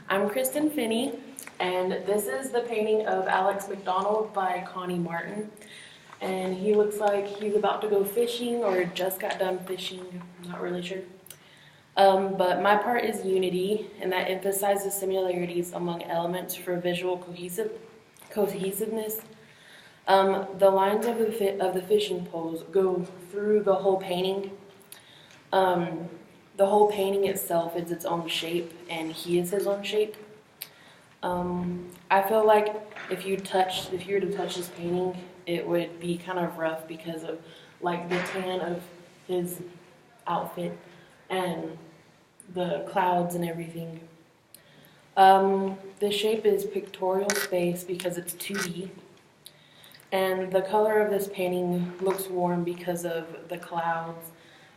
I'm Kristen Finney, and this is the painting of Alex McDonald by Connie Martin. And he looks like he's about to go fishing or just got done fishing, I'm not really sure. But my part is unity, and that emphasizes similarities among elements for visual cohesiveness. The lines of the fishing poles go through the whole painting. The whole painting itself is its own shape, and he is his own shape. I feel like if you were to touch this painting, it would be kind of rough because of like the tan of his outfit and the clouds and everything. The shape is pictorial space because it's 2D. And the color of this painting looks warm because of the clouds,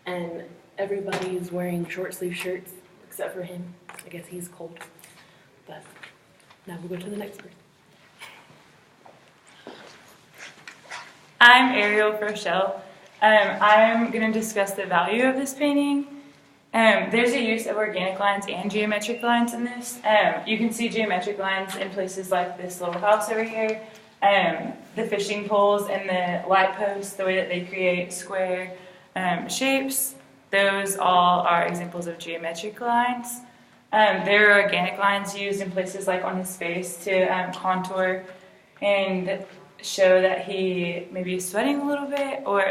and everybody is wearing short sleeve shirts except for him. I guess he's cold. But now we'll go to the next person. I'm Ariel Rochelle. I'm going to discuss the value of this painting. There's a use of organic lines and geometric lines in this. You can see geometric lines in places like this little house over here. The fishing poles and the light posts, the way that they create square shapes, those all are examples of geometric lines. There are organic lines used in places like on his face to contour and show that he maybe is sweating a little bit or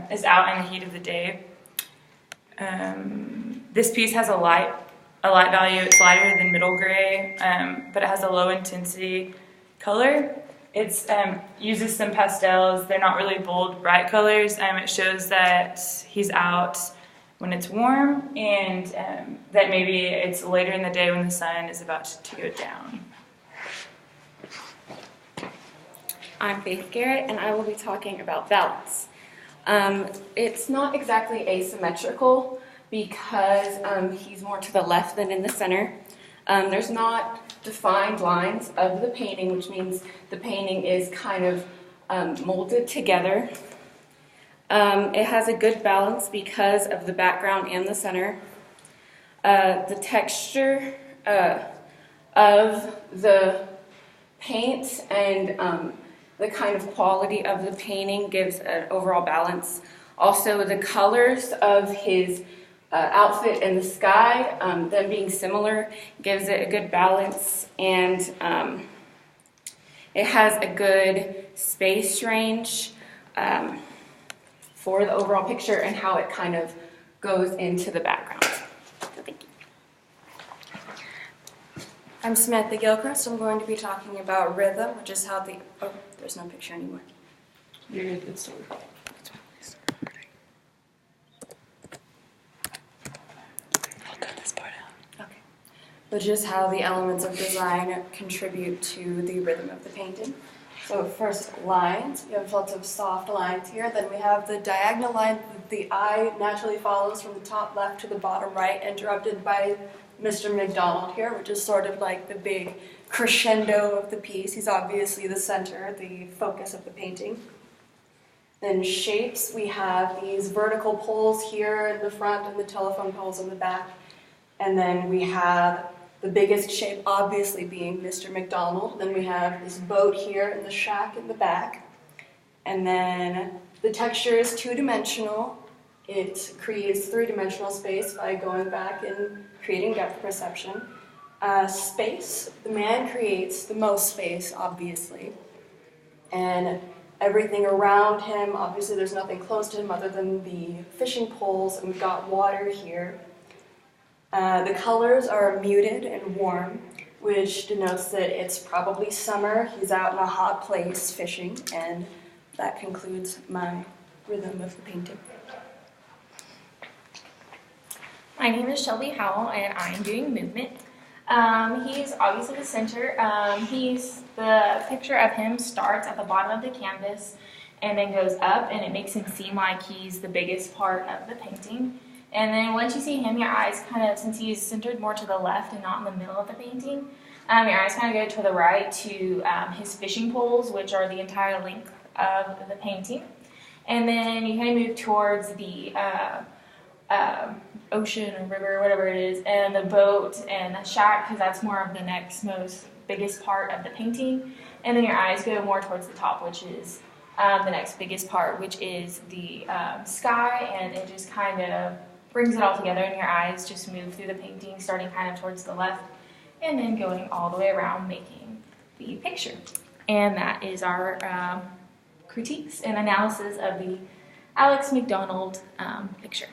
is out in the heat of the day. This piece has a light value. It's lighter than middle gray, but it has a low intensity color. It uses some pastels. They're not really bold, bright colors. It shows that he's out when it's warm and that maybe it's later in the day when the sun is about to go down. I'm Faith Garrett, and I will be talking about balance. It's not exactly asymmetrical because he's more to the left than in the center. There's not defined lines of the painting, which means the painting is kind of molded together. It has a good balance because of the background and the center. The texture of the paint and the kind of quality of the painting gives an overall balance. Also, the colors of his outfit and the sky, them being similar, gives it a good balance, and it has a good space range for the overall picture and how it kind of goes into the background. So thank you. I'm Samantha Gilchrist. I'm going to be talking about rhythm, which is how the... Oh, there's no picture anymore. You're good, good story. Which is how the elements of design contribute to the rhythm of the painting. So first, lines. We have lots of soft lines here. Then we have the diagonal line that the eye naturally follows from the top left to the bottom right, interrupted by Mr. McDonald here, which is sort of like the big crescendo of the piece. He's obviously the center, the focus of the painting. Then shapes, we have these vertical poles here in the front and the telephone poles in the back. And then we have the biggest shape obviously being Mr. McDonald. Then we have this boat here and the shack in the back. And then the texture is two-dimensional. It creates three-dimensional space by going back and creating depth perception. Space, the man creates the most space, obviously. And everything around him, obviously there's nothing close to him other than the fishing poles, and we've got water here. The colors are muted and warm, which denotes that it's probably summer. He's out in a hot place fishing, and that concludes my rhythm of the painting. My name is Shelby Howell, and I am doing movement. He's obviously the center. The picture of him starts at the bottom of the canvas and then goes up, and it makes him seem like he's the biggest part of the painting. And then once you see him, your eyes kind of, since he's centered more to the left and not in the middle of the painting, your eyes kind of go to the right to his fishing poles, which are the entire length of the painting. And then you kind of move towards the ocean or river, whatever it is, and the boat and the shack, because that's more of the next most biggest part of the painting. And then your eyes go more towards the top, which is the next biggest part, which is the sky, and it just kind of brings it all together, and your eyes just move through the painting, starting kind of towards the left, and then going all the way around, making the picture. And that is our critiques and analysis of the Alex McDonald picture.